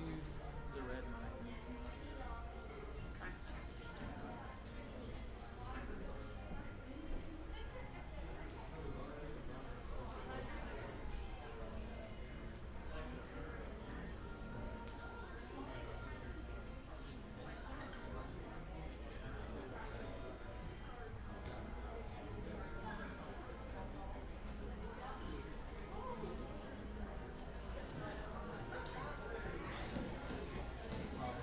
use the red mic. Okay.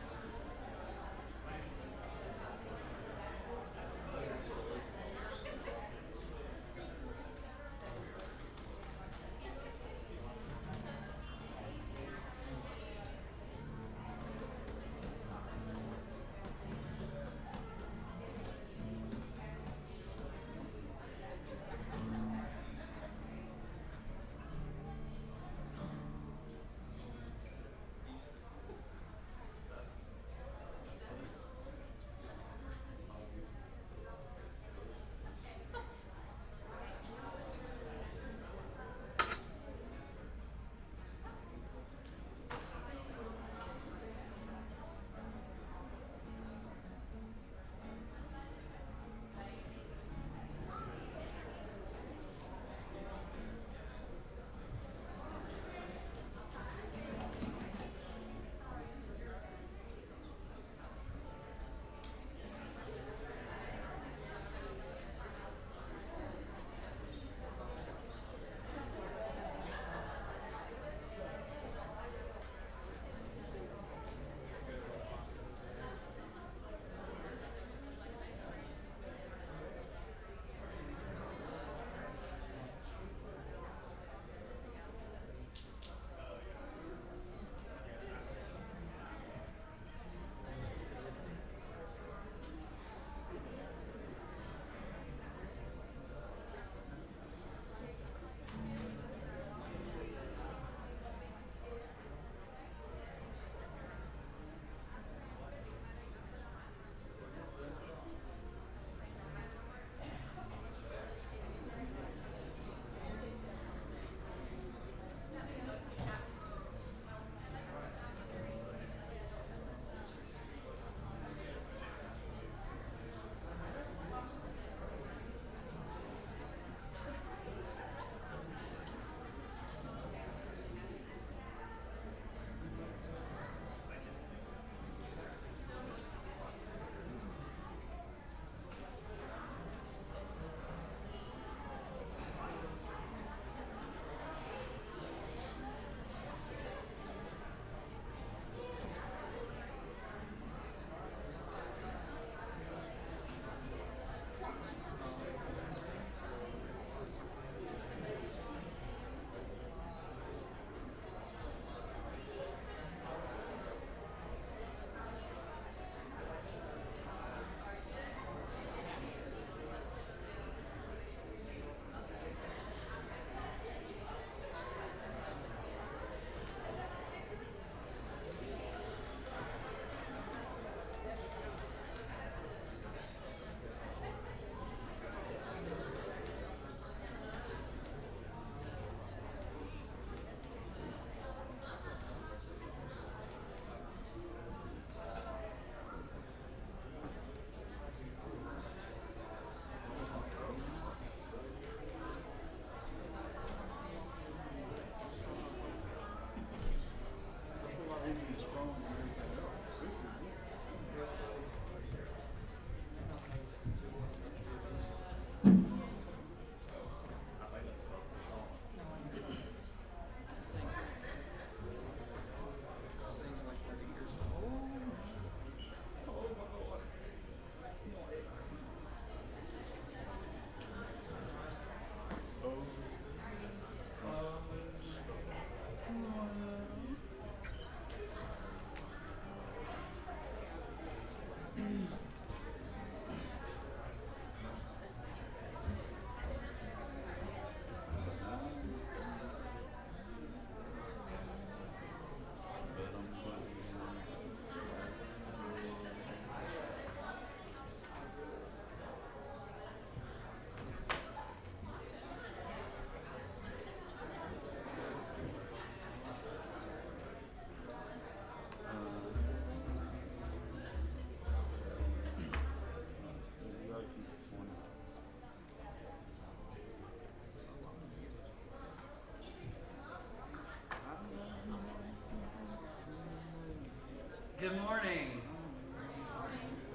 Good morning.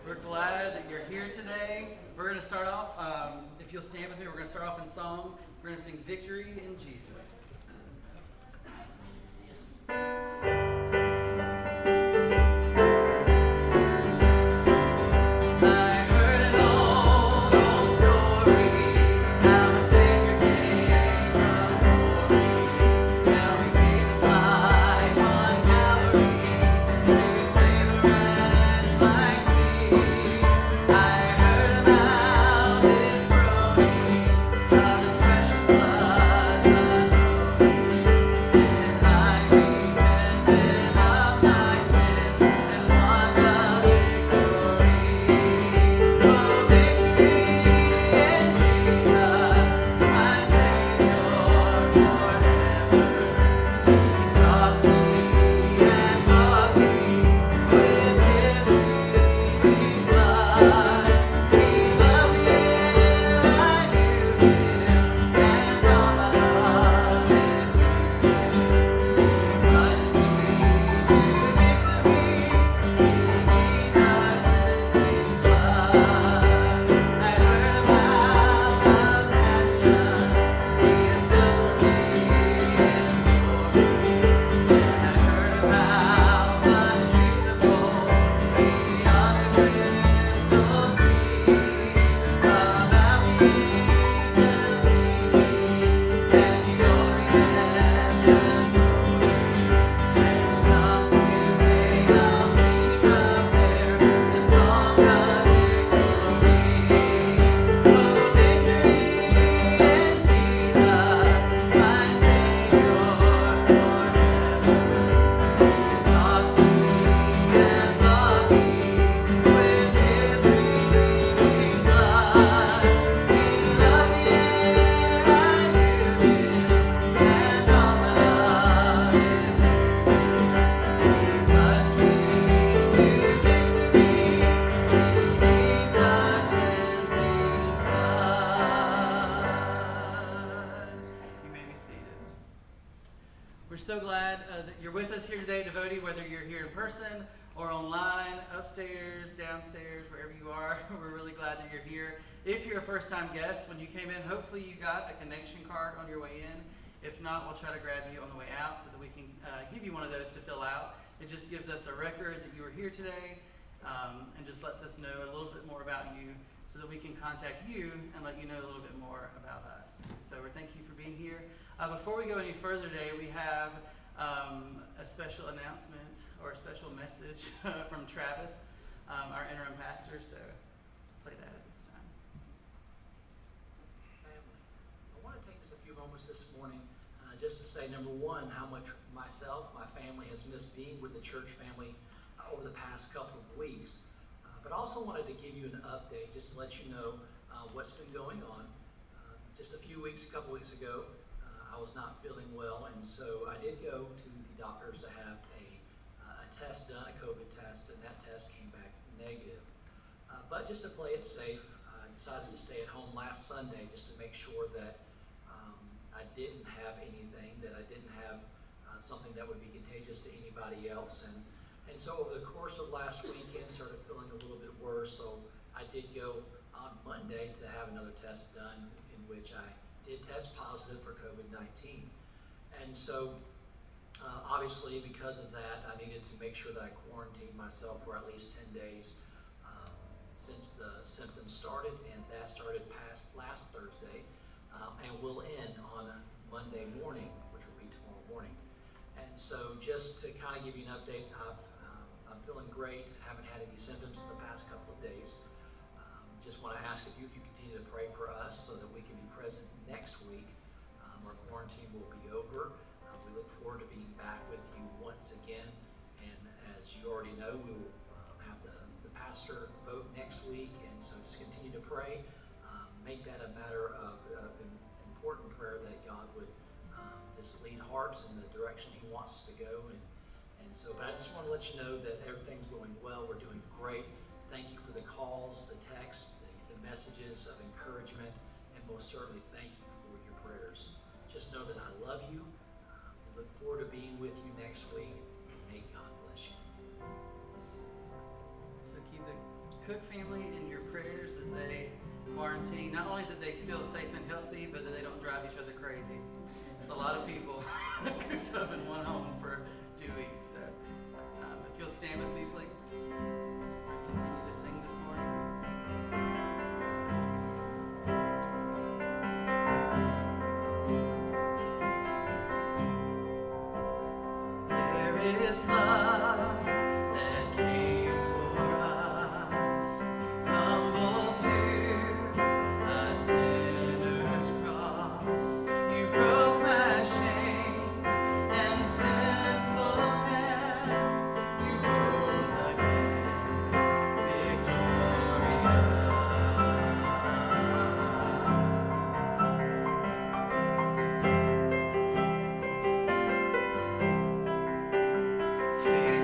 We're glad that you're here today. We're going to start off, if you'll stand with me, we're going to start off in song. We're going to sing Victory in Jesus. So glad that you're with us here today, Devotee, whether you're here in person or online, upstairs, downstairs, wherever you are. We're really glad that you're here. If you're a first-time guest, when you came in, hopefully you got a connection card on your way in. If not, we'll try to grab you on the way out so that we can give you one of those to fill out. It just gives us a record that you were here today and just lets us know a little bit more about you so that we can contact you and let you know a little bit more about us. So we're thank you for being here. Before we go any further today, we have a special announcement or a special message from Travis, our interim pastor. So play that at this time. Family, I want to take just a few moments this morning just to say, number one, how much myself, my family has missed being with the church family over the past couple of weeks. But also wanted to give you an update just to let you know what's been going on. Just a couple weeks ago, I was not feeling well, and so I did go to the doctors to have a test done, a COVID test, and that test came back negative. But just to play it safe, I decided to stay at home last Sunday just to make sure that I didn't have anything, that I didn't have something that would be contagious to anybody else. And so over the course of last weekend, started feeling a little bit worse, so I did go on Monday to have another test done, in which I did test positive for COVID-19. And so obviously because of that, I needed to make sure that I quarantined myself for at least 10 days since the symptoms started, and that started last Thursday and will end on Monday morning, which will be tomorrow morning. And so just to kind of give you an update, I'm feeling great, haven't had any symptoms in the past couple of days. Just want to ask if you continue to pray for us so that we can be present next week. Our quarantine will be over. We look forward to being back with you once again. And as you already know, we will have the pastor vote next week. And so just continue to pray. Make that a matter of important prayer that God would just lead hearts in the direction He wants us to go. And so, but I just want to let you know that everything's going well. We're doing great. Thank you for the calls, the texts, the messages of encouragement, and most certainly thank you for your prayers. Just know that I love you. We look forward to being with you next week, and may God bless you. Cook family in your prayers as they quarantine. Not only that they feel safe and healthy, but that they don't drive each other crazy. It's a lot of people cooped up in one home for 2 weeks. So if you'll stand with me, please. I continue to sing this morning. There is love that came for us, humble to a sinner's cross. You broke my shame and sinfulness. You rose again, victorious. Feel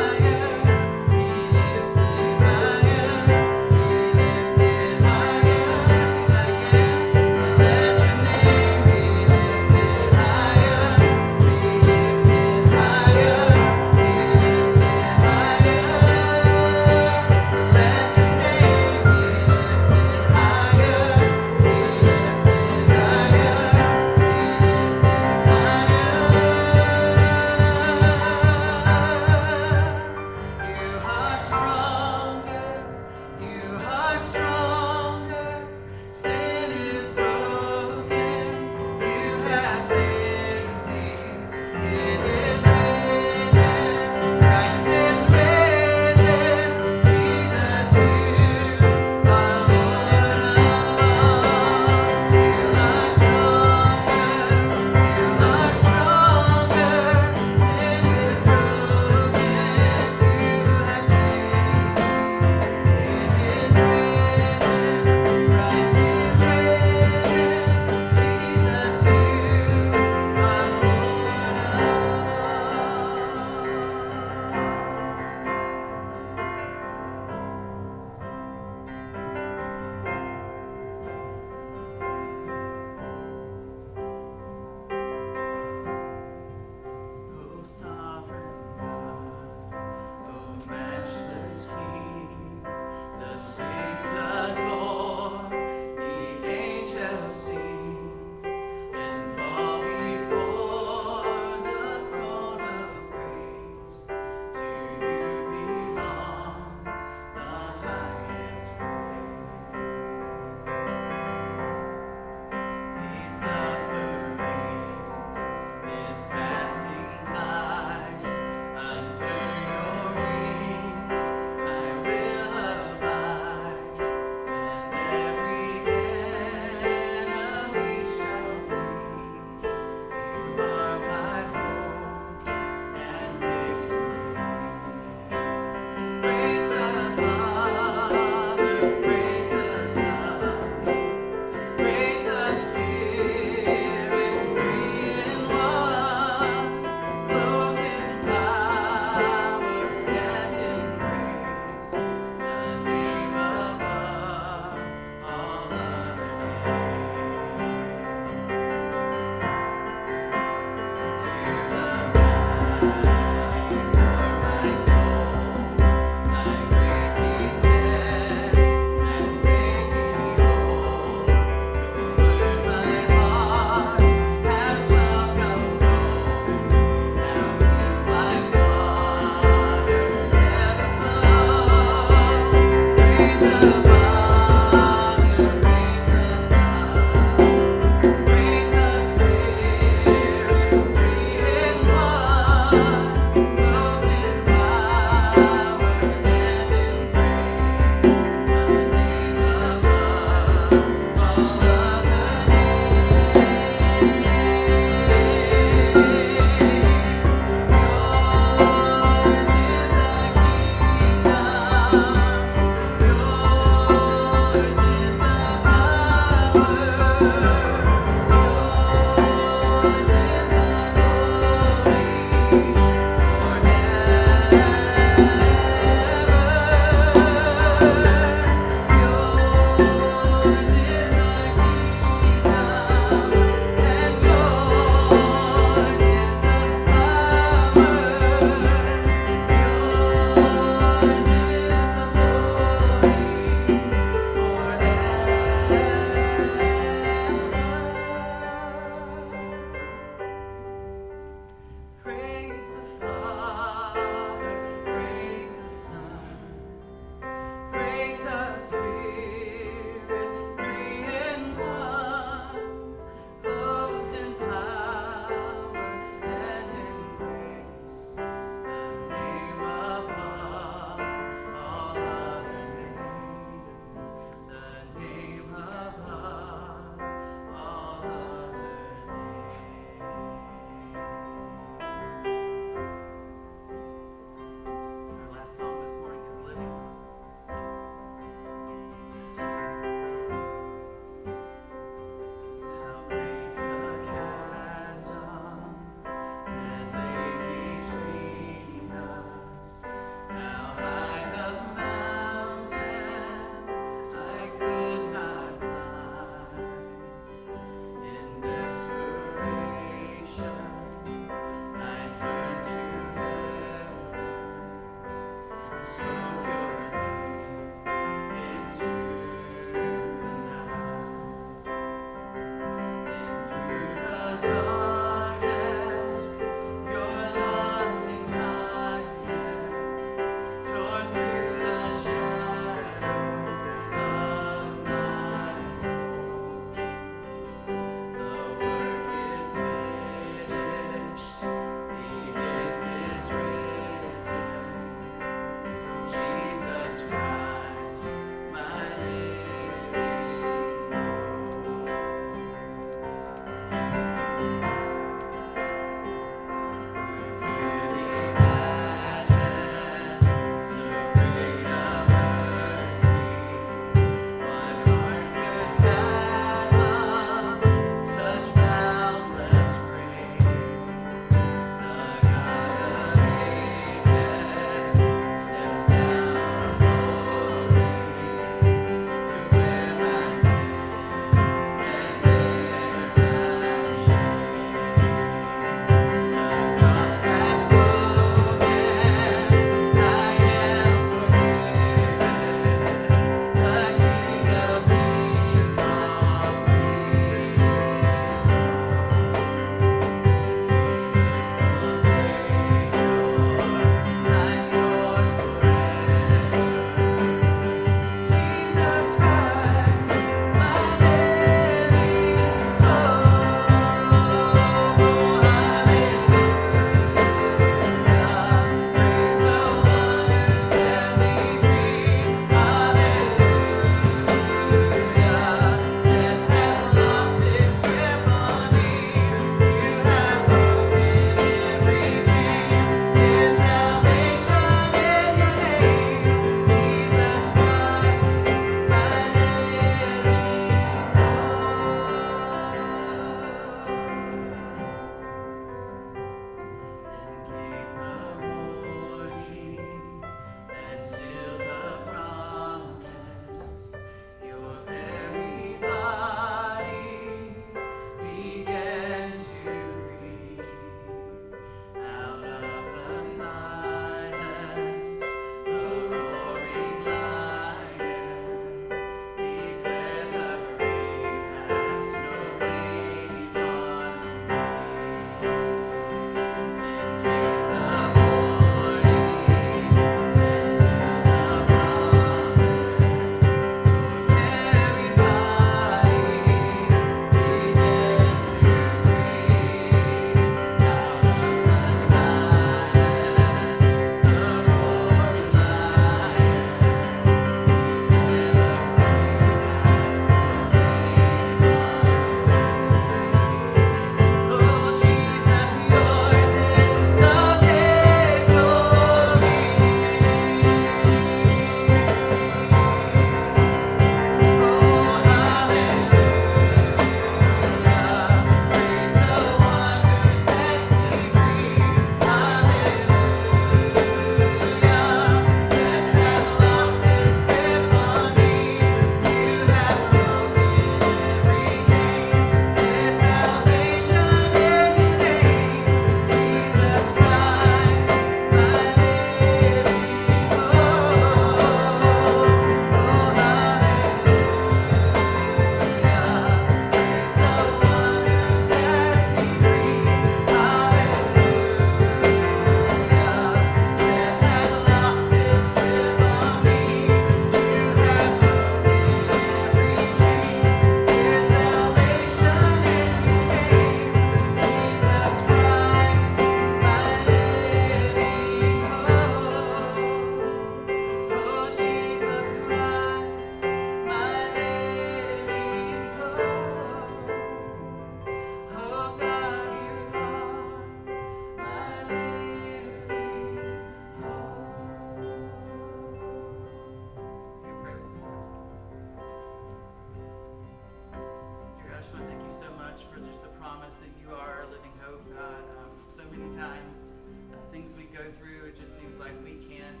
go through, it just seems like we can't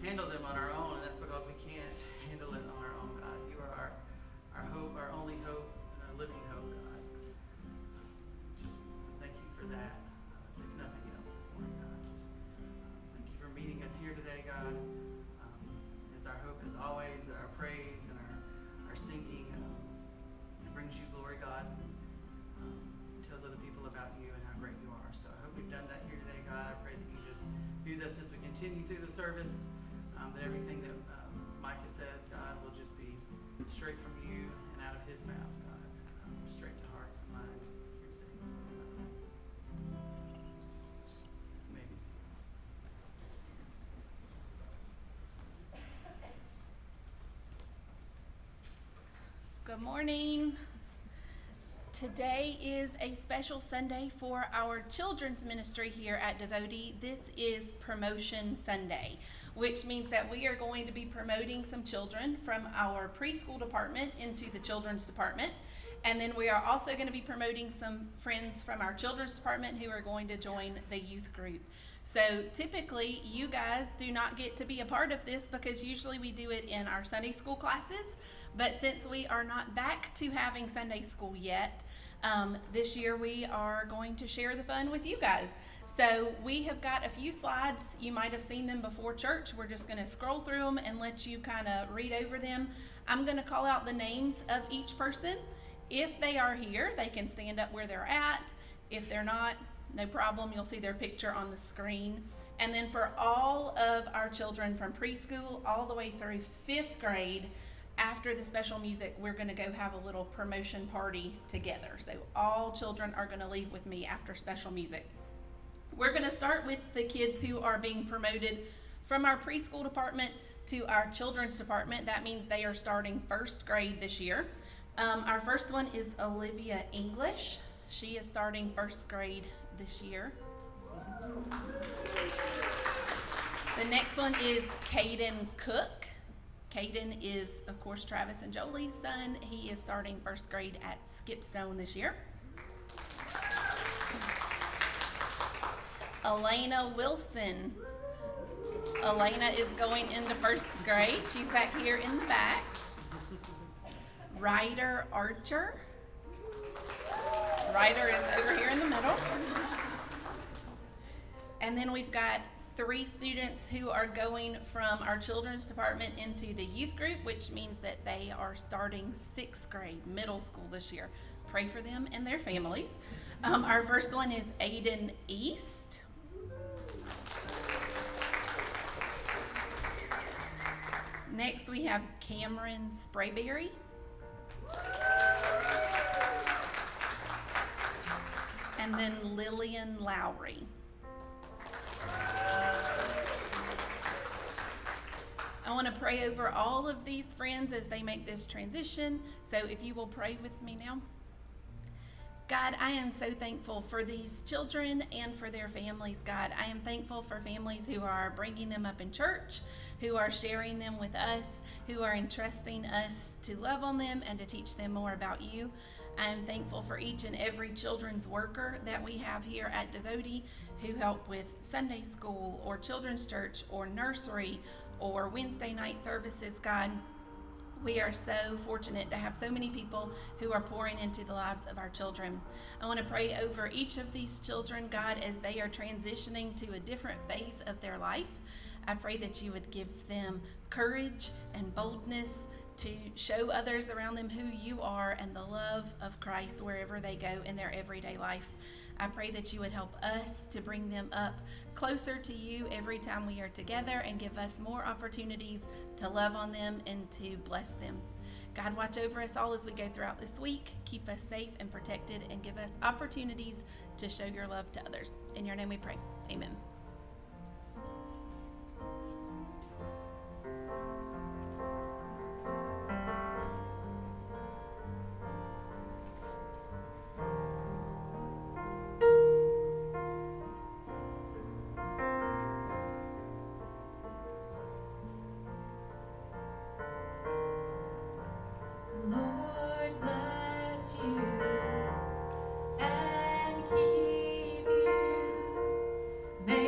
handle them on our own, and that's because we can't handle it on our own, God. You are our hope, our only hope, and our living hope, God. Just thank you for that. If nothing else this morning, God. Just thank you for meeting us here today, God. Is our hope, as always, that our praise and our singing brings you glory, God. Tells other people about you and how great you are. So I hope we've done that here today, God. I pray that you just be with us as we continue through the service. That everything that Micah says, God, will just be straight from you and out of his mouth, God. Straight to hearts and minds here today. Maybe. Good morning. Today is a special Sunday for our children's ministry here at Devotee. This is Promotion Sunday, which means that we are going to be promoting some children from our preschool department into the children's department. And then we are also going to be promoting some friends from our children's department who are going to join the youth group. So typically you guys do not get to be a part of this because usually we do it in our Sunday school classes. But since we are not back to having Sunday school yet, this year we are going to share the fun with you guys. So we have got a few slides. You might have seen them before church. We're just going to scroll through them and let you kind of read over them. I'm going to call out the names of each person. If they are here, they can stand up where they're at. If they're not, no problem. You'll see their picture on the screen. And then for all of our children from preschool all the way through 5th grade, after the special music, we're going to go have a little promotion party together. So all children are going to leave with me after special music. We're going to start with the kids who are being promoted from our preschool department to our children's department. That means they are starting 1st grade this year. Our first one is Olivia English. She is starting 1st grade this year. The next one is Caden Cook. Caden is, of course, Travis and Jolie's son. He is starting 1st grade at Skipstone this year. Elena Wilson. Elena is going into 1st grade. She's back here in the back. Ryder Archer. Ryder is over here in the middle. And then we've got 3 students who are going from our children's department into the youth group, which means that they are starting 6th grade, middle school this year. Pray for them and their families. Our first one is Aiden East. Next we have Cameron Sprayberry. And then Lillian Lowry. I want to pray over all of these friends as they make this transition. So if you will pray with me now. God, I am so thankful for these children and for their families, God. I am thankful for families who are bringing them up in church, who are sharing them with us, who are entrusting us to love on them and to teach them more about you. I am thankful for each and every children's worker that we have here at Devotee who help with Sunday school or children's church or nursery or Wednesday night services, God. We are so fortunate to have so many people who are pouring into the lives of our children. I want to pray over each of these children, God, as they are transitioning to a different phase of their life. I pray that you would give them courage and boldness to show others around them who you are and the love of Christ wherever they go in their everyday life. I pray that you would help us to bring them up closer to you every time we are together and give us more opportunities to love on them and to bless them. God, watch over us all as we go throughout this week. Keep us safe and protected and give us opportunities to show your love to others. In your name we pray. Amen. Lord bless you and keep you. May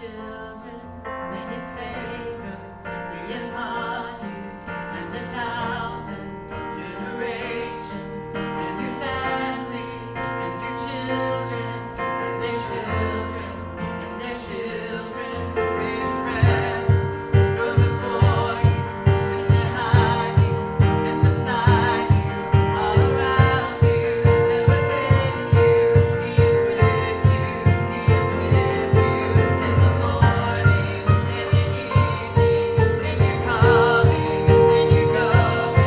children. May His favor be upon you and 1,000 generations, and your family and your children and their children and their children. His presence go before you and behind you and beside you, all around you and within you. He is with you. He is with you in the morning and the evening, and you're coming and you're going,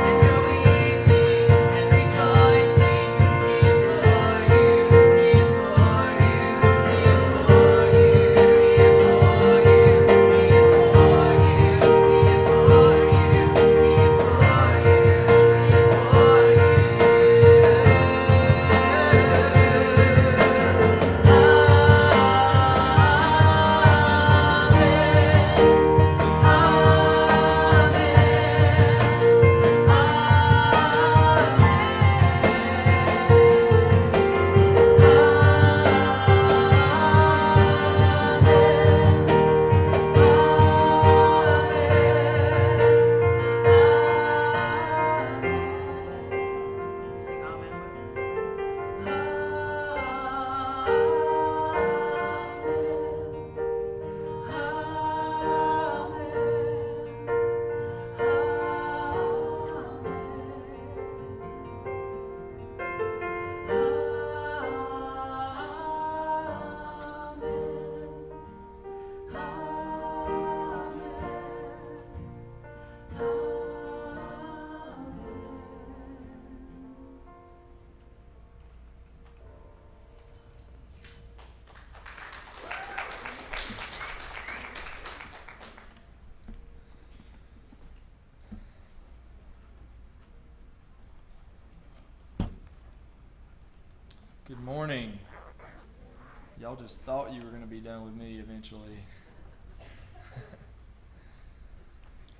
and you're weeping and rejoicing. He is for you. He is for you. He is for you. He is for you. He is for you. He is for you. He is Sing amen with us. Good morning. Y'all just thought you were going to be done with me eventually.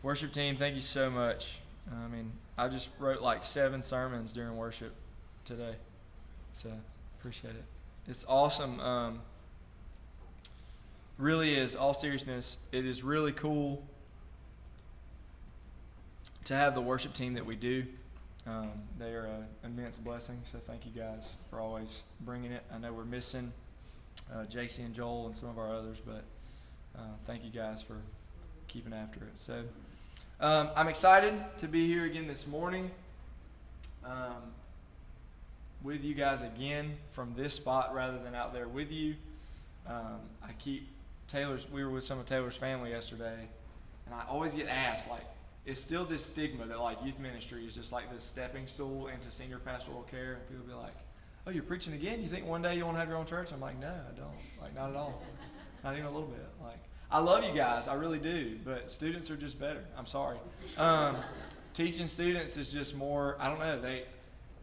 Worship team, thank you so much. I just wrote like 7 sermons during worship today, so appreciate it. It's awesome. Really is, all seriousness, it is really cool to have the worship team that we do. They are an immense blessing, so thank you guys for always bringing it. I know we're missing JC and Joel and some of our others, but thank you guys for keeping after it. So I'm excited to be here again this morning with you guys again from this spot rather than out there with you. We were with some of Taylor's family yesterday, and I always get asked, like, it's still this stigma that like youth ministry is just like this stepping stool into senior pastoral care, and people be like, "Oh, you're preaching again? You think one day you want to have your own church?" I'm like, "No, I don't. Like, not at all. Not even a little bit. Like, I love you guys, I really do, but students are just better. I'm sorry. Teaching students is just more. I don't know.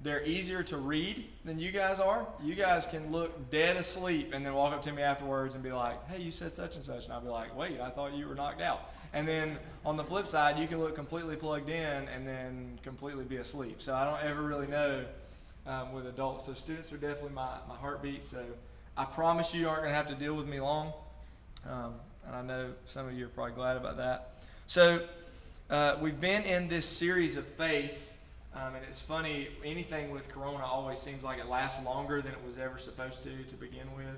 They're easier to read than you guys are. You guys can look dead asleep and then walk up to me afterwards and be like, "Hey, you said such and such," and I'll be like, "Wait, I thought you were knocked out." And then on the flip side, you can look completely plugged in and then completely be asleep. So I don't ever really know with adults. So students are definitely my heartbeat. So I promise you aren't going to have to deal with me long. And I know some of you are probably glad about that. So we've been in this series of faith. And it's funny, anything with Corona always seems like it lasts longer than it was ever supposed to begin with.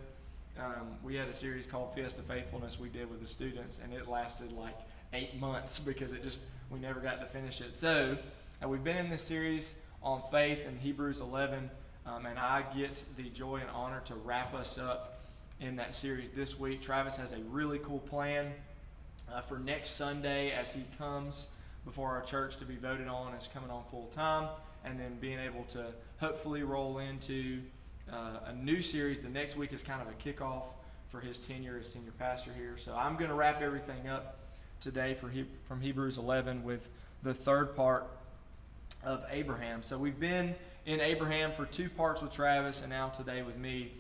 We had a series called Fiesta Faithfulness we did with the students, and it lasted like 8 months because we never got to finish it. So we've been in this series on faith in Hebrews 11, and I get the joy and honor to wrap us up in that series this week. Travis has a really cool plan for next Sunday as he comes before our church to be voted on as coming on full time, and then being able to hopefully roll into a new series. The next week is kind of a kickoff for his tenure as senior pastor here. So I'm going to wrap everything up today from Hebrews 11 with the third part of Abraham. So we've been in Abraham for 2 parts with Travis, and now today with me.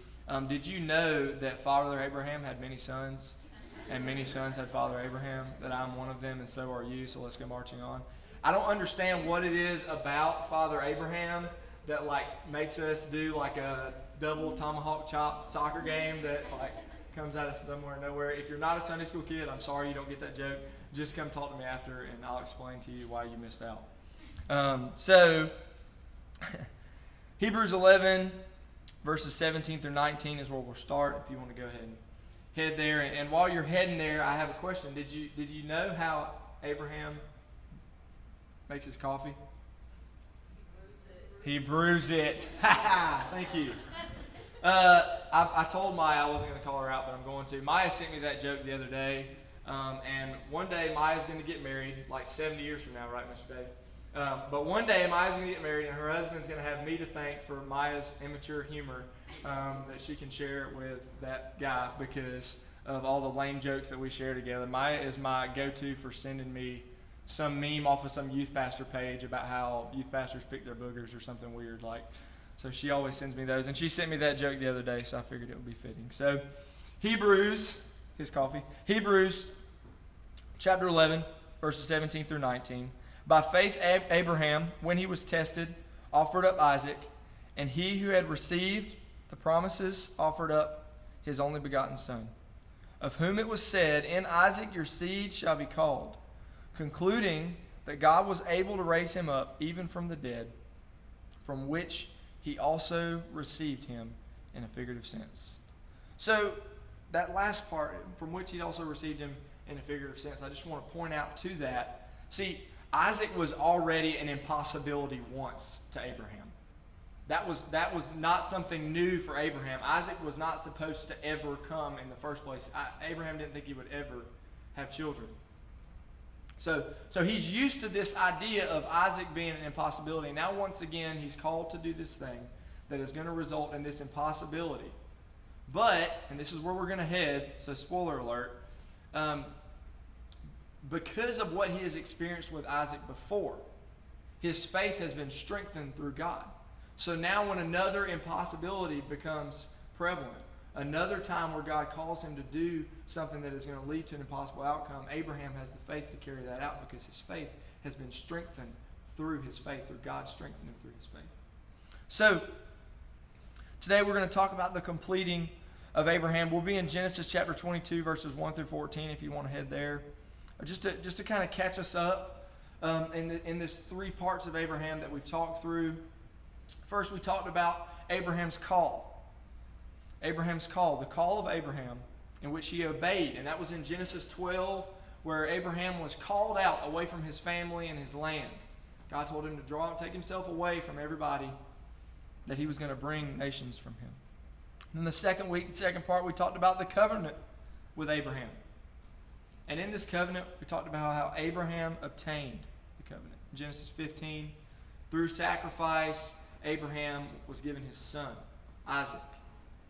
Did you know that Father Abraham had many sons? And many sons had Father Abraham, that I'm one of them, and so are you, so let's go marching on. I don't understand what it is about Father Abraham that like makes us do like a double tomahawk chop soccer game that like comes out of somewhere nowhere. If you're not a Sunday school kid, I'm sorry you don't get that joke. Just come talk to me after, and I'll explain to you why you missed out. Hebrews 11, verses 17 through 19 is where we'll start, if you want to go ahead and head there. And while you're heading there, I have a question. Did you know how Abraham makes his coffee? He brews it. Thank you. I told Maya I wasn't going to call her out, but I'm going to. Maya sent me that joke the other day. And one day Maya's going to get married, like 70 years from now, right, Mr. Dave? But one day Maya's going to get married, and her husband's going to have me to thank for Maya's immature humor that she can share with that guy because of all the lame jokes that we share together. Maya is my go-to for sending me some meme off of some youth pastor page about how youth pastors pick their boogers or something weird like. So she always sends me those, and she sent me that joke the other day, so I figured it would be fitting. So Hebrews chapter 11, verses 17 through 19. By faith Abraham, when he was tested, offered up Isaac, and he who had received the promises offered up his only begotten son, of whom it was said, in Isaac your seed shall be called, concluding that God was able to raise him up even from the dead, from which he also received him in a figurative sense. So that last part, from which he also received him in a figurative sense, I just want to point out to that. See, Isaac was already an impossibility once to Abraham. That was not something new for Abraham. Isaac was not supposed to ever come in the first place. Abraham didn't think he would ever have children. So he's used to this idea of Isaac being an impossibility. Now once again, he's called to do this thing that is going to result in this impossibility. But, and this is where we're going to head, so spoiler alert, because of what he has experienced with Isaac before, his faith has been strengthened through God. So now when another impossibility becomes prevalent, another time where God calls him to do something that is going to lead to an impossible outcome, Abraham has the faith to carry that out because his faith has been strengthened through his faith, through God strengthening him through his faith. So today we're going to talk about the completing of Abraham. We'll be in Genesis chapter 22, verses 1 through 14, if you want to head there. Just to kind of catch us up in this three parts of Abraham that we've talked through. First, we talked about Abraham's call. Abraham's call, the call of Abraham, in which he obeyed. And that was in Genesis 12, where Abraham was called out away from his family and his land. God told him to take himself away from everybody, that he was going to bring nations from him. Then the second part, we talked about the covenant with Abraham. And in this covenant, we talked about how Abraham obtained the covenant. In Genesis 15, through sacrifice, Abraham was given his son, Isaac.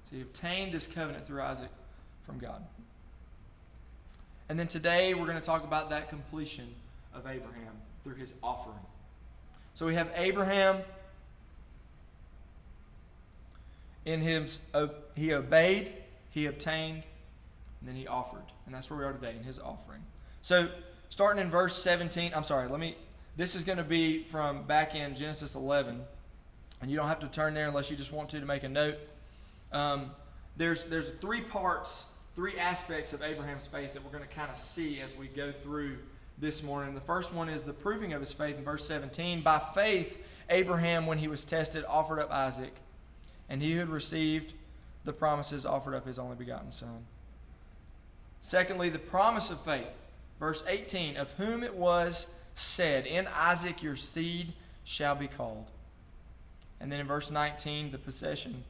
So he obtained this covenant through Isaac from God. And then today, we're going to talk about that completion of Abraham through his offering. So we have Abraham in him, he obeyed, he obtained, and then he offered. And that's where we are today, in his offering. So, starting in verse 17, this is going to be from back in Genesis 11. And you don't have to turn there unless you just want to make a note. There's three aspects of Abraham's faith that we're going to kind of see as we go through this morning. The first one is the proving of his faith in verse 17. By faith, Abraham, when he was tested, offered up Isaac. And he who had received the promises offered up his only begotten son. Secondly, the promise of faith. Verse 18, of whom it was said, in Isaac your seed shall be called. And then in verse 19, the possession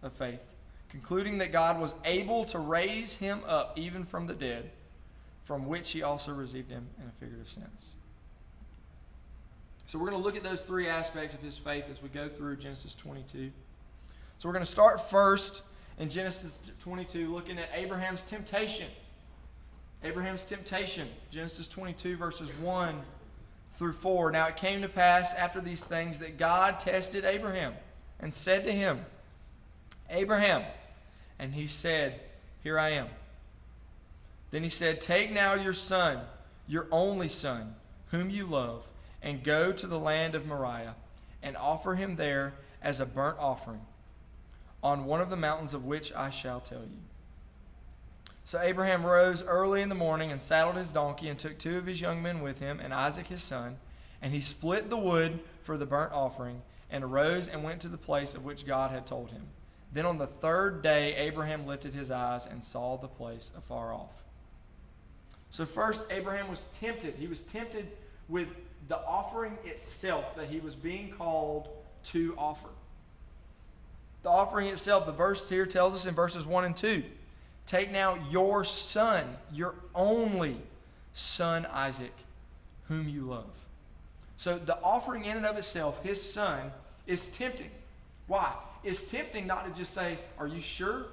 of faith. Concluding that God was able to raise him up even from the dead, from which he also received him in a figurative sense. So we're going to look at those three aspects of his faith as we go through Genesis 22. So we're going to start first in Genesis 22 looking at Abraham's temptation. Abraham's temptation, Genesis 22 verses 1 through 4. Now it came to pass after these things that God tested Abraham and said to him, Abraham, and he said, here I am. Then he said, take now your son, your only son, whom you love, and go to the land of Moriah, and offer him there as a burnt offering on one of the mountains of which I shall tell you. So Abraham rose early in the morning and saddled his donkey and took 2 of his young men with him and Isaac his son, and he split the wood for the burnt offering and arose and went to the place of which God had told him. Then on the 3rd day Abraham lifted his eyes and saw the place afar off. So first Abraham was tempted. He was tempted with the offering itself that he was being called to offer. The offering itself, the verse here tells us in verses 1 and 2, take now your son, your only son Isaac, whom you love. So the offering in and of itself, his son, is tempting. Why? It's tempting not to just say, are you sure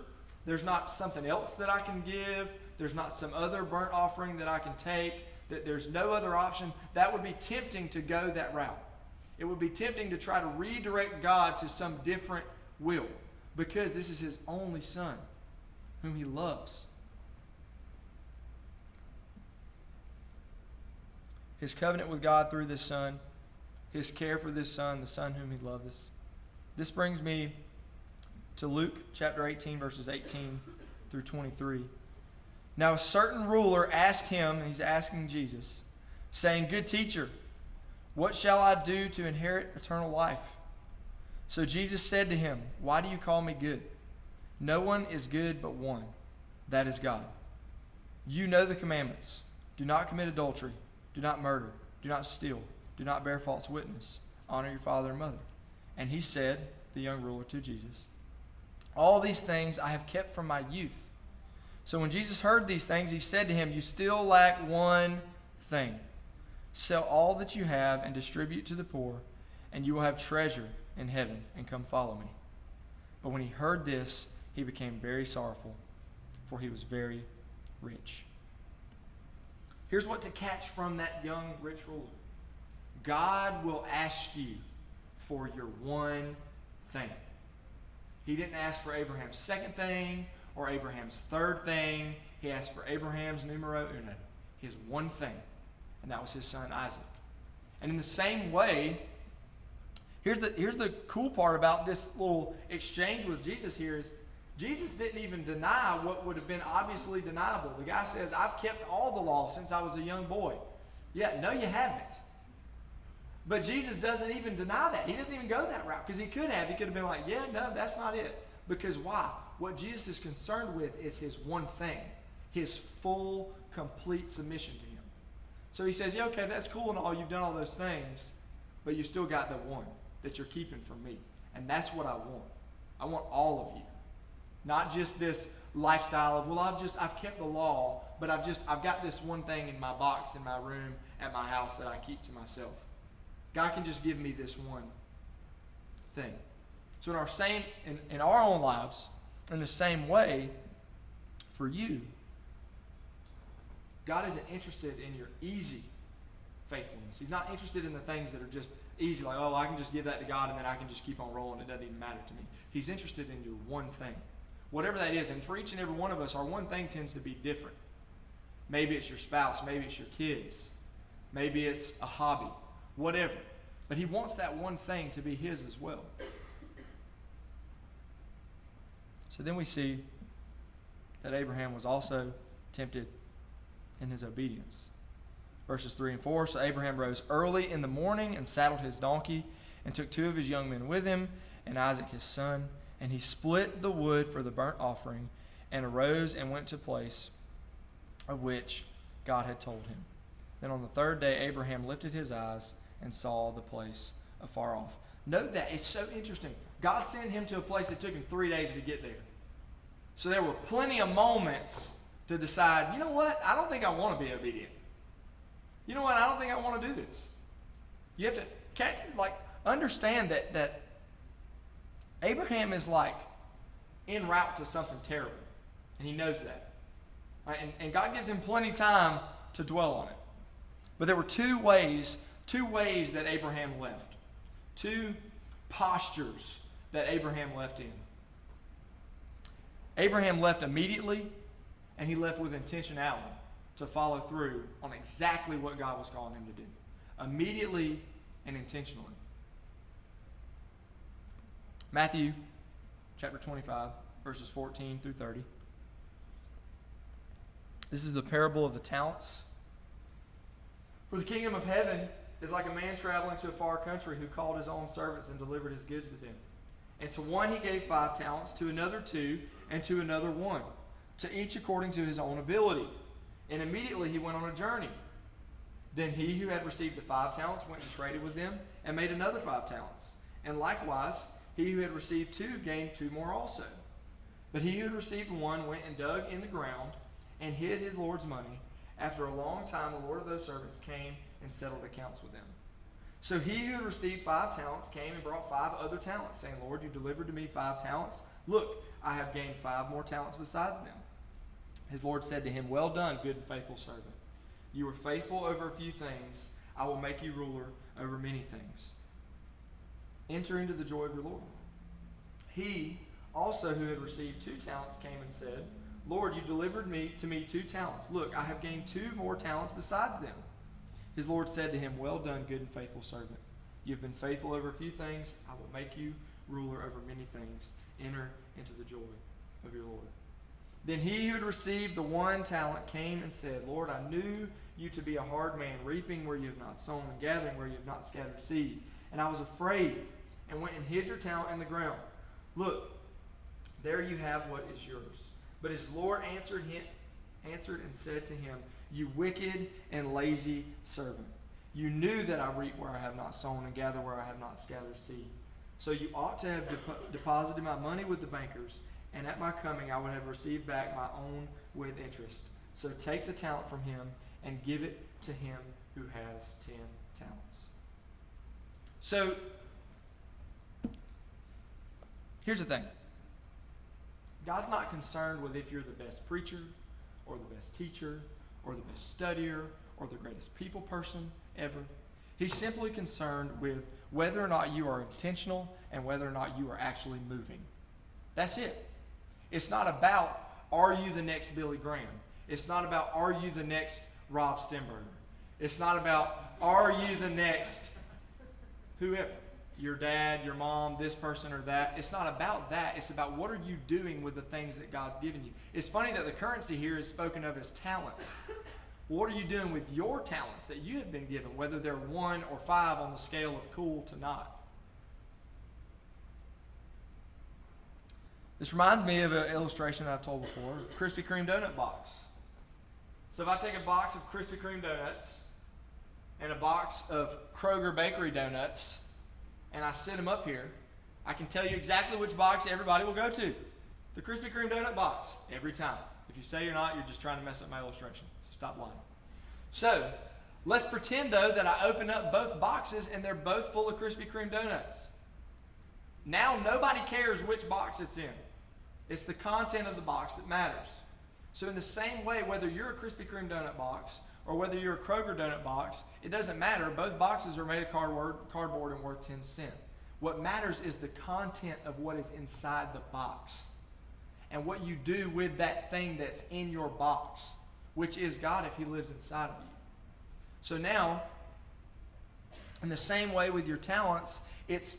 there's not something else that I can give? There's not some other burnt offering that I can take? That there's no other option? That would be tempting to go that route. It would be tempting to try to redirect God to some different will, because this is his only son whom he loves. His covenant with God through this son, his care for this son, the son whom he loves. This brings me to Luke chapter 18, verses 18 through 23. Now a certain ruler asked him, he's asking Jesus, saying, Good teacher, what shall I do to inherit eternal life? So Jesus said to him, Why do you call me good? No one is good but one, that is God. You know the commandments. Do not commit adultery. Do not murder. Do not steal. Do not bear false witness. Honor your father and mother. And he said, the young ruler, to Jesus, All these things I have kept from my youth. So when Jesus heard these things, he said to him, You still lack one thing. Sell all that you have and distribute to the poor, and you will have treasure in heaven, and come follow me. But when he heard this, he became very sorrowful, for he was very rich. Here's what to catch from that young rich ruler. God will ask you for your one thing. He didn't ask for Abraham's second thing or Abraham's third thing. He asked for Abraham's numero uno, his one thing, and that was his son Isaac. And in the same way, here's the cool part about this little exchange with Jesus here is Jesus didn't even deny what would have been obviously deniable. The guy says, I've kept all the law since I was a young boy. Yeah, no, you haven't. But Jesus doesn't even deny that. He doesn't even go that route, because he could have. He could have been like, yeah, no, that's not it. Because why? What Jesus is concerned with is his one thing, his full, complete submission to him. So he says, yeah, okay, that's cool and all. You've done all those things, but you've still got the one that you're keeping from me. And that's what I want. I want all of you. Not just this lifestyle of, well, I've kept the law, but I've got this one thing in my box, in my room, at my house that I keep to myself. God can just give me this one thing. So in our own lives, in the same way, for you, God isn't interested in your easy faithfulness. He's not interested in the things that are just easy, like, oh, I can just give that to God and then I can just keep on rolling. It doesn't even matter to me. He's interested in your one thing. Whatever that is, and for each and every one of us, our one thing tends to be different. Maybe it's your spouse, maybe it's your kids, maybe it's a hobby, whatever. But he wants that one thing to be his as well. So then we see that Abraham was also tempted in his obedience. Verses 3 and 4, So Abraham rose early in the morning and saddled his donkey and took 2 of his young men with him and Isaac his son. And he split the wood for the burnt offering and arose and went to the place of which God had told him. Then on the 3rd day, Abraham lifted his eyes and saw the place afar off. Note that. It's so interesting. God sent him to a place that took him 3 days to get there. So there were plenty of moments to decide, you know what? I don't think I want to be obedient. You know what? I don't think I want to do this. You have to understand that Abraham is en route to something terrible. And he knows that. Right? And God gives him plenty of time to dwell on it. But there were two ways that Abraham left. 2 postures that Abraham left in. Abraham left immediately, and he left with intentionality to follow through on exactly what God was calling him to do. Immediately and intentionally. Matthew chapter 25, verses 14 through 30. This is the parable of the talents. For the kingdom of heaven is like a man traveling to a far country who called his own servants and delivered his goods to them. And to one he gave 5 talents, to another 2, and to another 1, to each according to his own ability. And immediately he went on a journey. Then he who had received the 5 talents went and traded with them and made another 5 talents. And likewise, he who had received 2 gained 2 more also. But he who had received 1 went and dug in the ground and hid his Lord's money. After a long time, the Lord of those servants came and settled accounts with them. So he who had received 5 talents came and brought 5 other talents, saying, Lord, you delivered to me 5 talents. Look, I have gained 5 more talents besides them. His Lord said to him, Well done, good and faithful servant. You were faithful over a few things. I will make you ruler over many things. Enter into the joy of your Lord. He also who had received 2 talents came and said, Lord, you delivered to me 2 talents. Look, I have gained 2 more talents besides them. His Lord said to him, Well done, good and faithful servant. You have been faithful over a few things. I will make you ruler over many things. Enter into the joy of your Lord. Then he who had received the 1 talent came and said, Lord, I knew you to be a hard man, reaping where you have not sown and gathering where you have not scattered seed. And I was afraid and went and hid your talent in the ground. Look, there you have what is yours. But his Lord answered and said to him, You wicked and lazy servant. You knew that I reap where I have not sown and gather where I have not scattered seed. So you ought to have deposited my money with the bankers, and at my coming I would have received back my own with interest. So take the talent from him and give it to him who has 10 talents. So, here's the thing. God's not concerned with if you're the best preacher or the best teacher or the best studier or the greatest people person ever. He's simply concerned with whether or not you are intentional and whether or not you are actually moving. That's it. It's not about, are you the next Billy Graham? It's not about, are you the next Rob Stenberger? It's not about, are you the next whoever? Your dad, your mom, this person or that. It's not about that. It's about what are you doing with the things that God's given you. It's funny that the currency here is spoken of as talents. What are you doing with your talents that you have been given, whether they're 1 or 5 on the scale of cool to not? This reminds me of an illustration that I've told before, a Krispy Kreme donut box. So if I take a box of Krispy Kreme donuts and a box of Kroger Bakery donuts, and I sit them up here, I can tell you exactly which box everybody will go to. The Krispy Kreme donut box, every time. If you say you're not, you're just trying to mess up my illustration. So stop lying. So, let's pretend though that I open up both boxes and they're both full of Krispy Kreme donuts. Now nobody cares which box it's in. It's the content of the box that matters. So in the same way, whether you're a Krispy Kreme donut box or whether you're a Kroger donut box, it doesn't matter. Both boxes are made of cardboard and worth 10 cents. What matters is the content of what is inside the box and what you do with that thing that's in your box, which is God if he lives inside of you. So now, in the same way with your talents, it's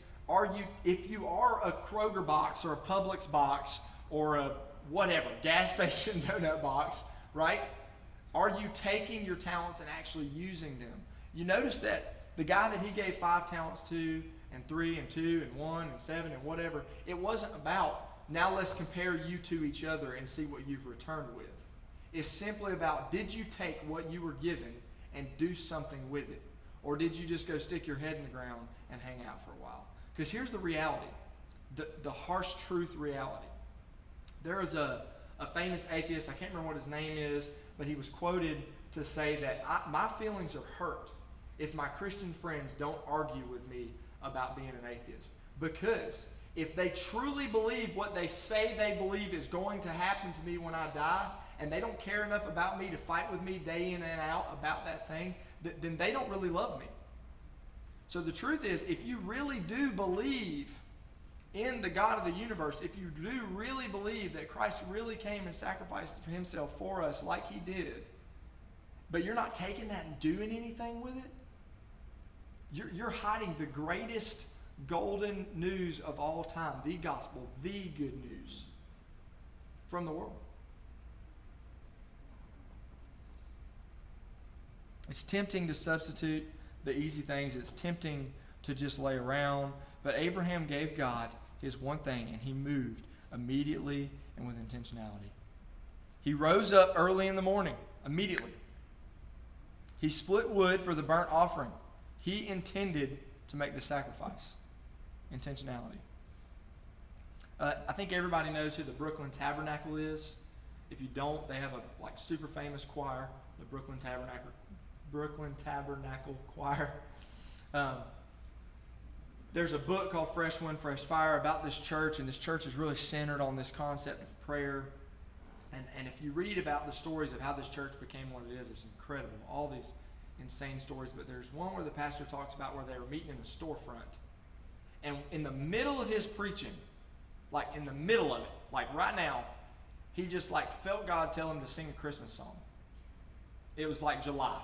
if you are a Kroger box or a Publix box or a whatever, gas station donut box, right? Are you taking your talents and actually using them? You notice that the guy that he gave 5 talents to, and 3 and 2 and 1 and 7 and whatever, it wasn't about, now let's compare you to each other and see what you've returned with. It's simply about, did you take what you were given and do something with it? Or did you just go stick your head in the ground and hang out for a while? Because here's the reality, the harsh truth reality. There is a famous atheist, I can't remember what his name is, but he was quoted to say that my feelings are hurt if my Christian friends don't argue with me about being an atheist. Because if they truly believe what they say they believe is going to happen to me when I die, and they don't care enough about me to fight with me day in and out about that thing, then they don't really love me. So the truth is, if you really do believe in the God of the universe, if you do really believe that Christ really came and sacrificed for himself for us like he did, but you're not taking that and doing anything with it, you're hiding the greatest golden news of all time, the gospel, the good news from the world. It's tempting to substitute the easy things. It's tempting to just lay around. But Abraham gave God his one thing, and he moved immediately and with intentionality. He rose up early in the morning, immediately. He split wood for the burnt offering. He intended to make the sacrifice. Intentionality. I think everybody knows who the Brooklyn Tabernacle is. If you don't, they have a super famous choir, the Brooklyn Tabernacle Choir. There's a book called Fresh Wind, Fresh Fire about this church, and this church is really centered on this concept of prayer. And if you read about the stories of how this church became what it is, it's incredible. All these insane stories. But there's one where the pastor talks about where they were meeting in a storefront. And in the middle of his preaching, in the middle of it, right now, he just felt God tell him to sing a Christmas song. It was July.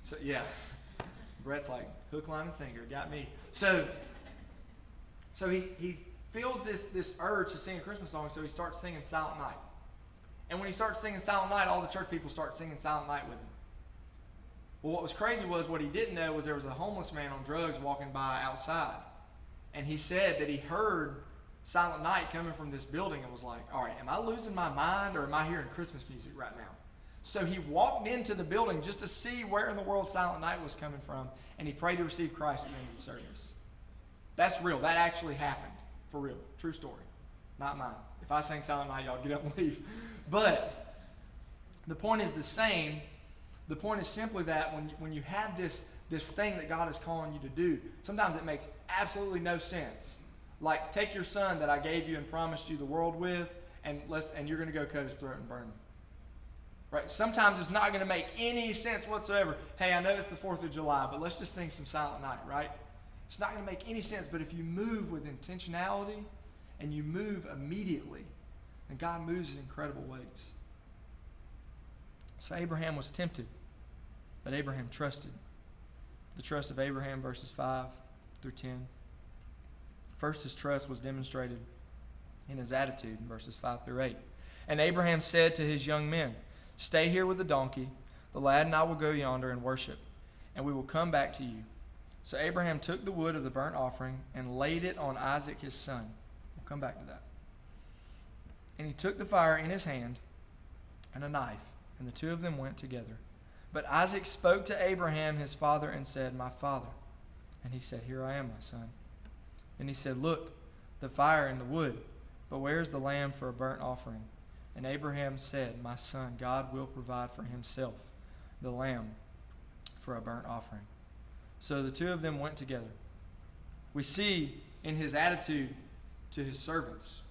So yeah, Brett's hook, line, and sinker, got me. So he feels this urge to sing a Christmas song, so he starts singing Silent Night. And when he starts singing Silent Night, all the church people start singing Silent Night with him. Well, what was crazy was what he didn't know was there was a homeless man on drugs walking by outside. And he said that he heard Silent Night coming from this building and was like, all right, am I losing my mind or am I hearing Christmas music right now? So he walked into the building just to see where in the world Silent Night was coming from, and he prayed to receive Christ at the end of the service. That's real. That actually happened. For real. True story. Not mine. If I sang Silent Night, y'all get up and leave. But the point is the same. The point is simply that when you have this thing that God is calling you to do, sometimes it makes absolutely no sense. Take your son that I gave you and promised you the world with, and you're going to go cut his throat and burn him. Right? Sometimes it's not going to make any sense whatsoever. Hey, I know it's the 4th of July, but let's just sing some Silent Night, right? It's not going to make any sense, but if you move with intentionality and you move immediately, then God moves in incredible ways. So Abraham was tempted, but Abraham trusted. The trust of Abraham, verses 5 through 10. First, his trust was demonstrated in his attitude in verses 5 through 8. And Abraham said to his young men, "Stay here with the donkey. The lad and I will go yonder and worship, and we will come back to you." So Abraham took the wood of the burnt offering and laid it on Isaac his son. We'll come back to that. And he took the fire in his hand and a knife, and the two of them went together. But Isaac spoke to Abraham his father and said, "My father." And he said, "Here I am, my son." Then he said, "Look, the fire and the wood, but where is the lamb for a burnt offering?" And Abraham said, "My son, God will provide for himself the lamb for a burnt offering." So the two of them went together. We see in his attitude to his servants,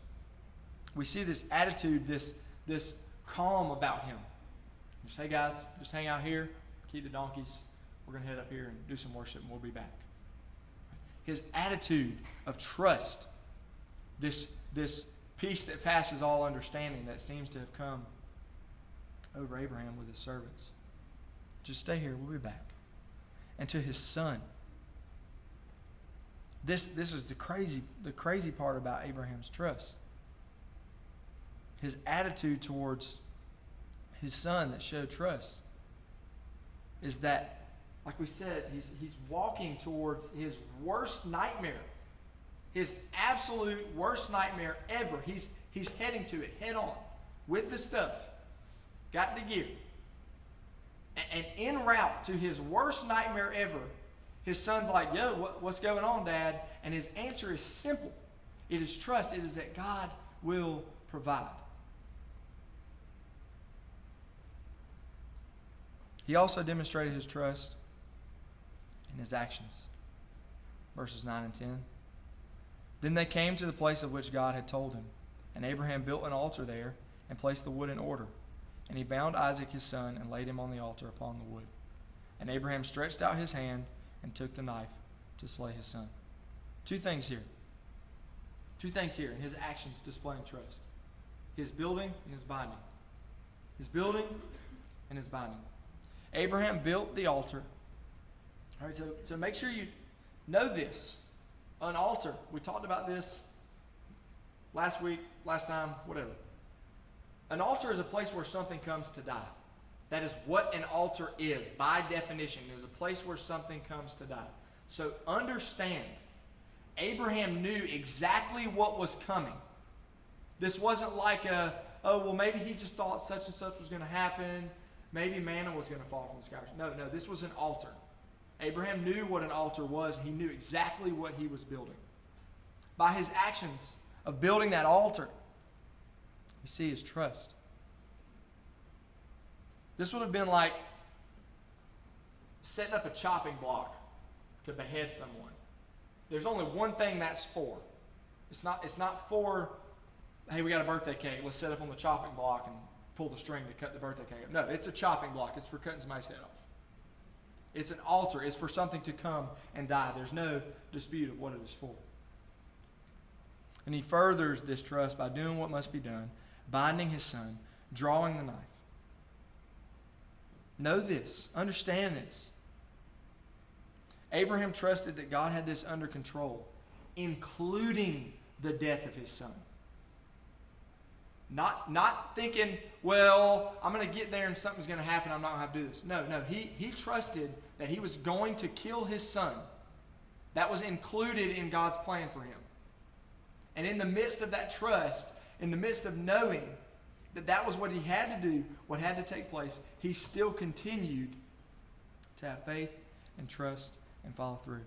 we see this attitude, this calm about him. Just, hey guys, just hang out here, keep the donkeys. We're going to head up here and do some worship, and we'll be back. His attitude of trust, this peace that passes all understanding that seems to have come over Abraham with his servants. Just stay here, we'll be back. And to his son. This is the crazy part about Abraham's trust. His attitude towards his son that showed trust is that, like we said, he's walking towards his worst nightmare. His absolute worst nightmare ever. He's heading to it head on with the stuff. Got the gear. And en route to his worst nightmare ever, his son's like, "Yo, what's going on, Dad?" And his answer is simple. It is trust. It is that God will provide. He also demonstrated his trust in his actions. Verses 9 and 10. Then they came to the place of which God had told him, and Abraham built an altar there and placed the wood in order. And he bound Isaac his son and laid him on the altar upon the wood. And Abraham stretched out his hand and took the knife to slay his son. Two things here in his actions displaying trust. His building and his binding. His building and his binding. Abraham built the altar. All right, so make sure you know this. An altar, we talked about this last week, last time, whatever. An altar is a place where something comes to die. That is what an altar is, by definition. It is a place where something comes to die. So understand, Abraham knew exactly what was coming. This wasn't like maybe he just thought such and such was going to happen. Maybe manna was going to fall from the sky. No, this was an altar. Abraham knew what an altar was. He knew exactly what he was building. By his actions of building that altar, we see his trust. This would have been like setting up a chopping block to behead someone. There's only one thing that's for. It's not for, hey, we got a birthday cake. Let's set up on the chopping block and pull the string to cut the birthday cake up. No, it's a chopping block. It's for cutting somebody's head off. It's an altar. It's for something to come and die. There's no dispute of what it is for. And he furthers this trust by doing what must be done, binding his son, drawing the knife. Know this. Understand this. Abraham trusted that God had this under control, including the death of his son. Not thinking, well, I'm going to get there and something's going to happen. I'm not going to have to do this. No. He trusted that he was going to kill his son. That was included in God's plan for him. And in the midst of that trust, in the midst of knowing that that was what he had to do, what had to take place, he still continued to have faith and trust and follow through.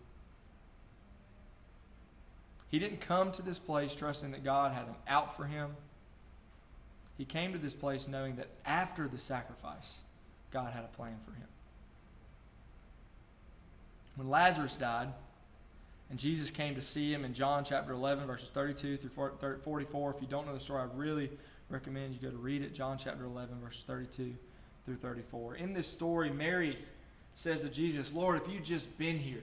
He didn't come to this place trusting that God had an out for him. He came to this place knowing that after the sacrifice, God had a plan for him. When Lazarus died, and Jesus came to see him in John chapter 11, verses 32 through 44. If you don't know the story, I really recommend you go to read it. John chapter 11, verses 32 through 34. In this story, Mary says to Jesus, Lord, if you'd just been here,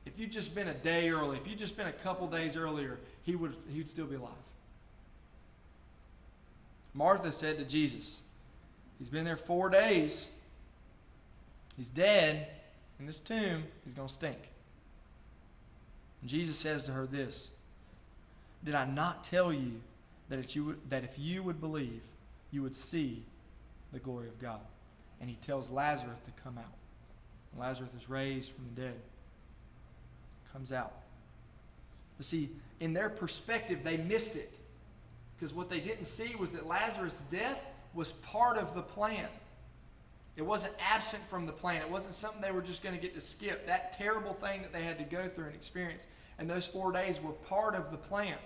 if you'd just been a day early, if you'd just been a couple days earlier, he'd still be alive. Martha said to Jesus, he's been there 4 days. He's dead in this tomb. He's going to stink. And Jesus says to her this, did I not tell you that if you would believe, you would see the glory of God? And he tells Lazarus to come out. Lazarus is raised from the dead. Comes out. But see, in their perspective, they missed it. Because what they didn't see was that Lazarus' death was part of the plan. It wasn't absent from the plan. It wasn't something they were just going to get to skip. That terrible thing that they had to go through and experience. And those 4 days were part of the plan.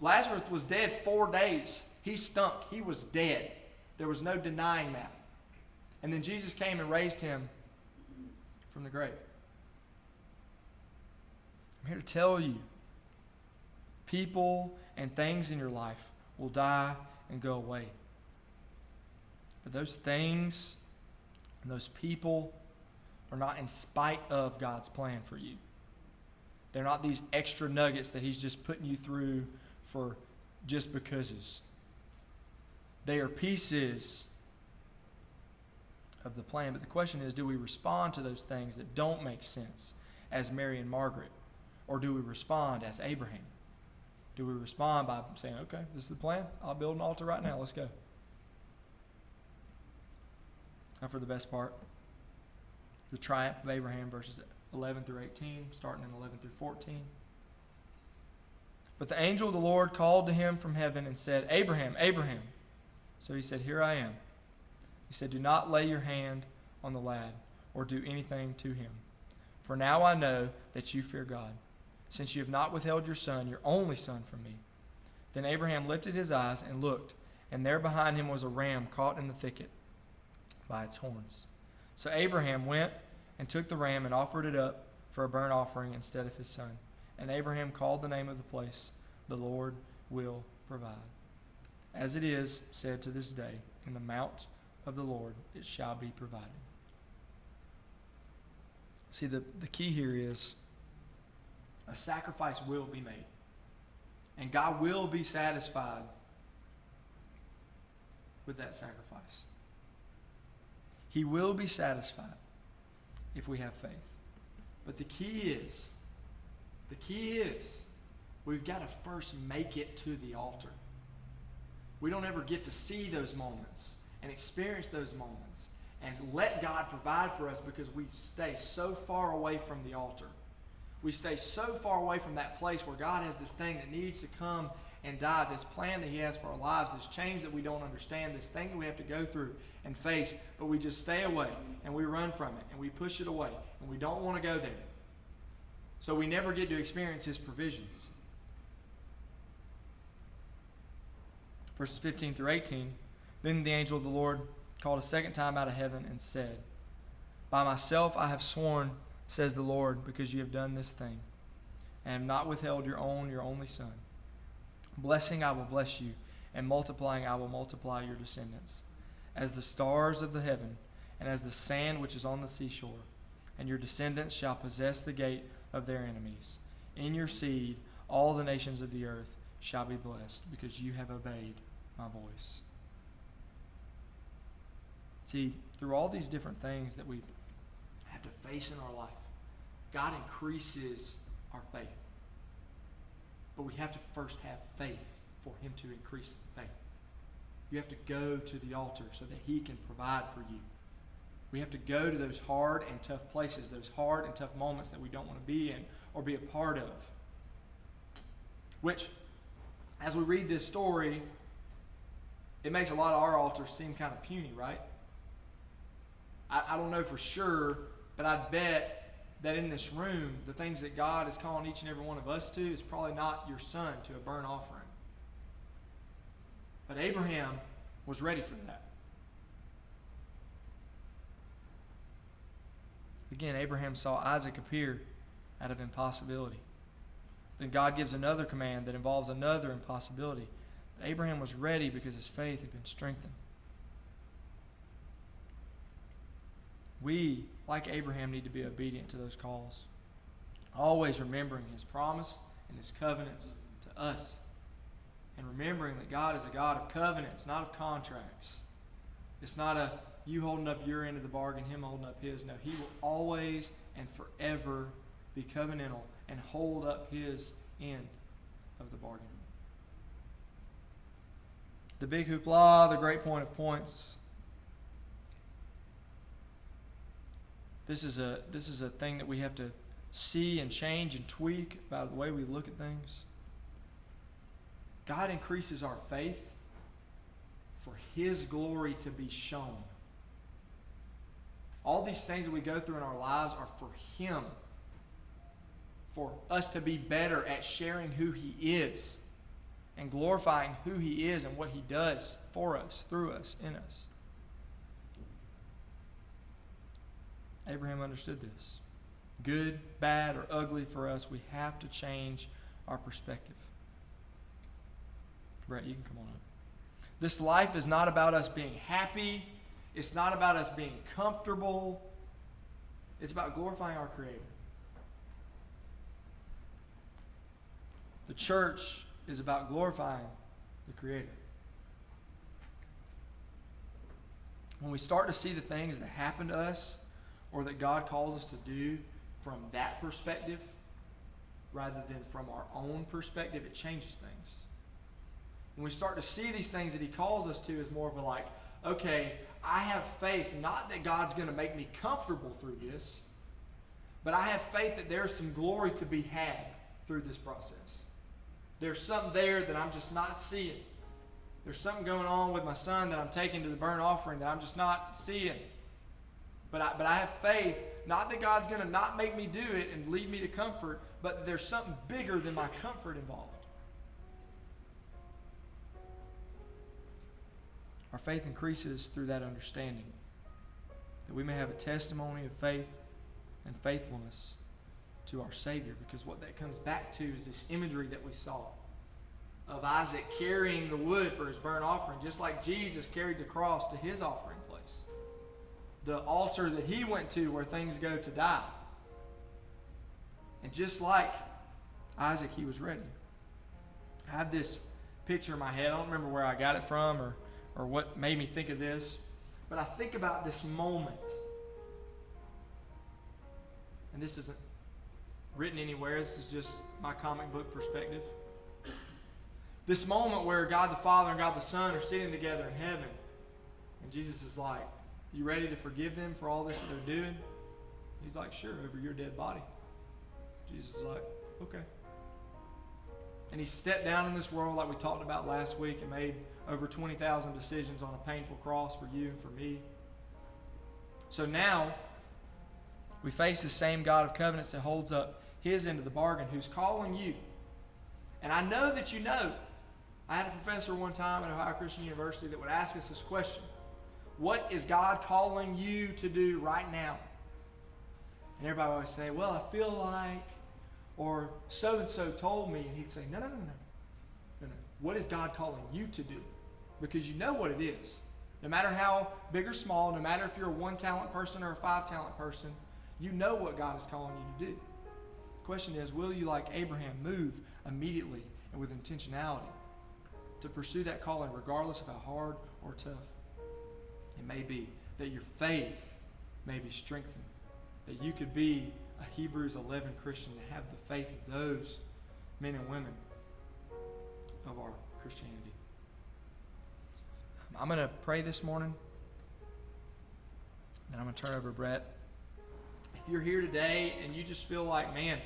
Lazarus was dead 4 days. He stunk. He was dead. There was no denying that. And then Jesus came and raised him from the grave. I'm here to tell you, people and things in your life will die and go away. But those things and those people are not in spite of God's plan for you. They're not these extra nuggets that he's just putting you through for just becauses. They are pieces of the plan. But the question is, do we respond to those things that don't make sense as Mary and Margaret? Or do we respond as Abraham? Do we respond by saying, okay, this is the plan. I'll build an altar right now. Let's go. Now for the best part, the triumph of Abraham, verses 11 through 18, starting in 11 through 14. But the angel of the Lord called to him from heaven and said, Abraham, Abraham. So he said, here I am. He said, do not lay your hand on the lad or do anything to him. For now I know that you fear God, since you have not withheld your son, your only son, from me. Then Abraham lifted his eyes and looked, and there behind him was a ram caught in the thicket by its horns. So Abraham went and took the ram and offered it up for a burnt offering instead of his son. And Abraham called the name of the place, the Lord will provide. As it is said to this day, in the mount of the Lord it shall be provided. See, the key here is a sacrifice will be made. And God will be satisfied with that sacrifice. He will be satisfied if we have faith. But the key is, we've got to first make it to the altar. We don't ever get to see those moments and experience those moments and let God provide for us because we stay so far away from the altar. We stay so far away from that place where God has this thing that needs to come and die, this plan that He has for our lives, this change that we don't understand, this thing that we have to go through and face, but we just stay away and we run from it and we push it away and we don't want to go there. So we never get to experience His provisions. Verses 15 through 18, then the angel of the Lord called a second time out of heaven and said, by myself I have sworn, says the Lord, because you have done this thing, and have not withheld your only son. Blessing I will bless you, and multiplying I will multiply your descendants, as the stars of the heaven, and as the sand which is on the seashore. And your descendants shall possess the gate of their enemies. In your seed all the nations of the earth shall be blessed, because you have obeyed my voice. See, through all these different things that we have to face in our life, God increases our faith. But we have to first have faith for Him to increase the faith. You have to go to the altar so that He can provide for you. We have to go to those hard and tough places, those hard and tough moments that we don't want to be in or be a part of. Which, as we read this story, it makes a lot of our altars seem kind of puny, right? I don't know for sure, but I bet that in this room, the things that God is calling each and every one of us to is probably not your son to a burnt offering. But Abraham was ready for that. Again, Abraham saw Isaac appear out of impossibility. Then God gives another command that involves another impossibility. But Abraham was ready because his faith had been strengthened. We, like Abraham, need to be obedient to those calls, always remembering His promise and His covenants to us, and remembering that God is a God of covenants, not of contracts. It's not a you holding up your end of the bargain, Him holding up His. No, He will always and forever be covenantal and hold up His end of the bargain. The big hoopla, the great point of points. This is a thing that we have to see and change and tweak about the way we look at things. God increases our faith for His glory to be shown. All these things that we go through in our lives are for Him, for us to be better at sharing who He is and glorifying who He is and what He does for us, through us, in us. Abraham understood this. Good, bad, or ugly for us, we have to change our perspective. Brett, you can come on up. This life is not about us being happy. It's not about us being comfortable. It's about glorifying our Creator. The church is about glorifying the Creator. When we start to see the things that happen to us or that God calls us to do from that perspective rather than from our own perspective, it changes things. When we start to see these things that He calls us to as more of a like, okay, I have faith, not that God's going to make me comfortable through this, but I have faith that there's some glory to be had through this process. There's something there that I'm just not seeing. There's something going on with my son that I'm taking to the burnt offering that I'm just not seeing. But I have faith, not that God's going to not make me do it and lead me to comfort, but there's something bigger than my comfort involved. Our faith increases through that understanding, that we may have a testimony of faith and faithfulness to our Savior, because what that comes back to is this imagery that we saw of Isaac carrying the wood for his burnt offering, just like Jesus carried the cross to His offering place. The altar that He went to where things go to die. And just like Isaac, he was ready. I have this picture in my head. I don't remember where I got it from or what made me think of this, but I think about this moment. And this isn't written anywhere. This is just my comic book perspective. This moment where God the Father and God the Son are sitting together in heaven. And Jesus is like, you ready to forgive them for all this that they're doing? He's like, sure, over your dead body. Jesus is like, okay. And he stepped down in this world like we talked about last week and made over 20,000 decisions on a painful cross for you and for me. So now, we face the same God of covenants that holds up his end of the bargain, who's calling you. And I know that you know. I had a professor one time at Ohio Christian University that would ask us this question. What is God calling you to do right now? And everybody would always say, well, I feel like, or so-and-so told me. And he'd say, no. What is God calling you to do? Because you know what it is. No matter how big or small, no matter if you're a 1-talent person or a 5-talent person, you know what God is calling you to do. The question is, will you, like Abraham, move immediately and with intentionality to pursue that calling regardless of how hard or tough it may be, that your faith may be strengthened, that you could be a Hebrews 11 Christian and have the faith of those men and women of our Christianity. I'm going to pray this morning, then I'm going to turn over to Brett. If you're here today and you just feel like, man,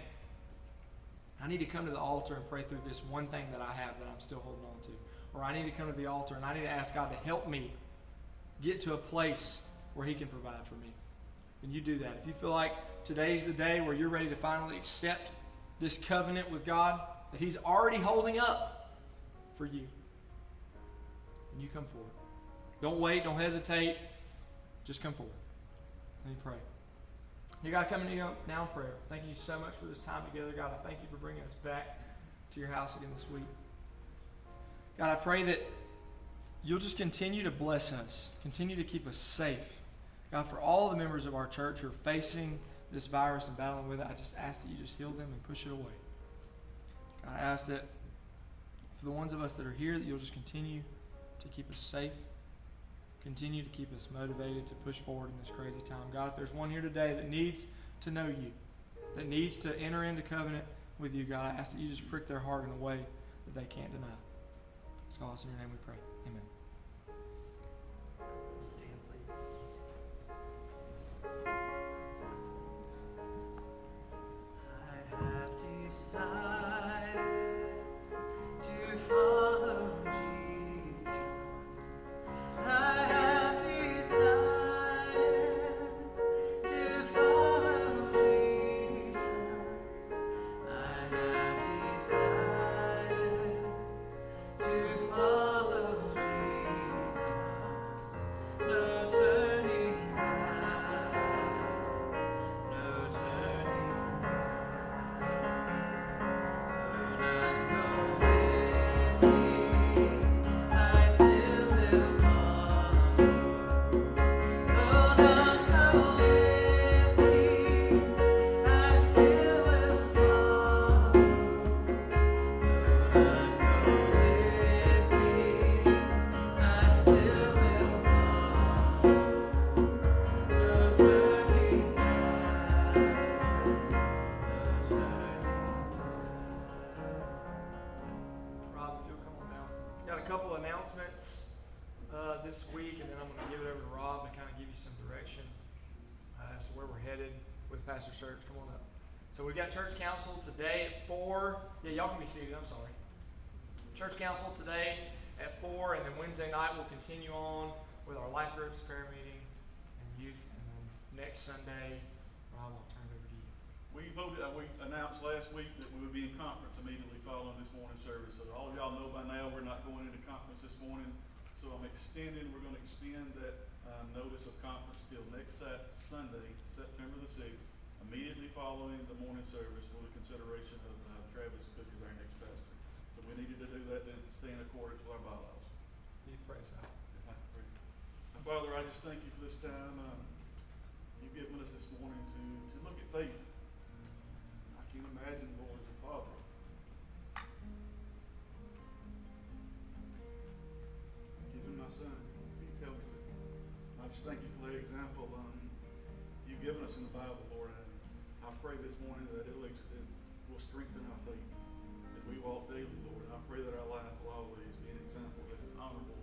I need to come to the altar and pray through this one thing that I have that I'm still holding on to, or I need to come to the altar and I need to ask God to help me get to a place where he can provide for me, then you do that. If you feel like today's the day where you're ready to finally accept this covenant with God that he's already holding up for you, then you come forward. Don't wait, don't hesitate, just come forward. Let me pray. You God, coming to you now in prayer. Thank you so much for this time together. God, I thank you for bringing us back to your house again this week. God, I pray that you'll just continue to bless us, continue to keep us safe. God, for all the members of our church who are facing this virus and battling with it, I just ask that you just heal them and push it away. God, I ask that for the ones of us that are here, that you'll just continue to keep us safe, continue to keep us motivated to push forward in this crazy time. God, if there's one here today that needs to know you, that needs to enter into covenant with you, God, I ask that you just prick their heart in a way that they can't deny. So, God, in your name we pray. Amen. Stand, please. I have decided to follow Jesus. I have decided to follow Jesus. I have decided to follow Jesus. No turning back. No turning back. None go with me. I still will follow. No, none go with me. I still will follow. No, none go with me. I still will follow. No turning back. No turning Rob, if you'll come on down. Got a couple announcements this week, and then I'm going to give it over to Rob to kind of give you some direction as to where we're headed with Pastor Serge. Come on up. So we've got church council today at 4. Yeah, y'all can be seated. I'm sorry. Church council today at 4, and then Wednesday night we'll continue on with our life groups, prayer meeting, and youth. And then next Sunday, Rob, I'll turn it over to you. We announced last week that we would be in conference immediately following this morning service. So all of y'all know by now we're not going into conference this morning. So we're going to extend that notice of conference till next Sunday, September the 6th, immediately following the morning service for the consideration of Travis Cook as our next pastor. So we needed to do that to stay in accordance with our bylaws. You pray us out. Yes, I pray. And Father, I just thank you for this time you've given us this morning to look at faith. I can't imagine, Lord, as a father, giving my son, you help me. I just thank you for the example you've given us in the Bible, Lord. And I pray this morning that it will strengthen our faith as we walk daily, Lord. And I pray that our life will always be an example that is honorable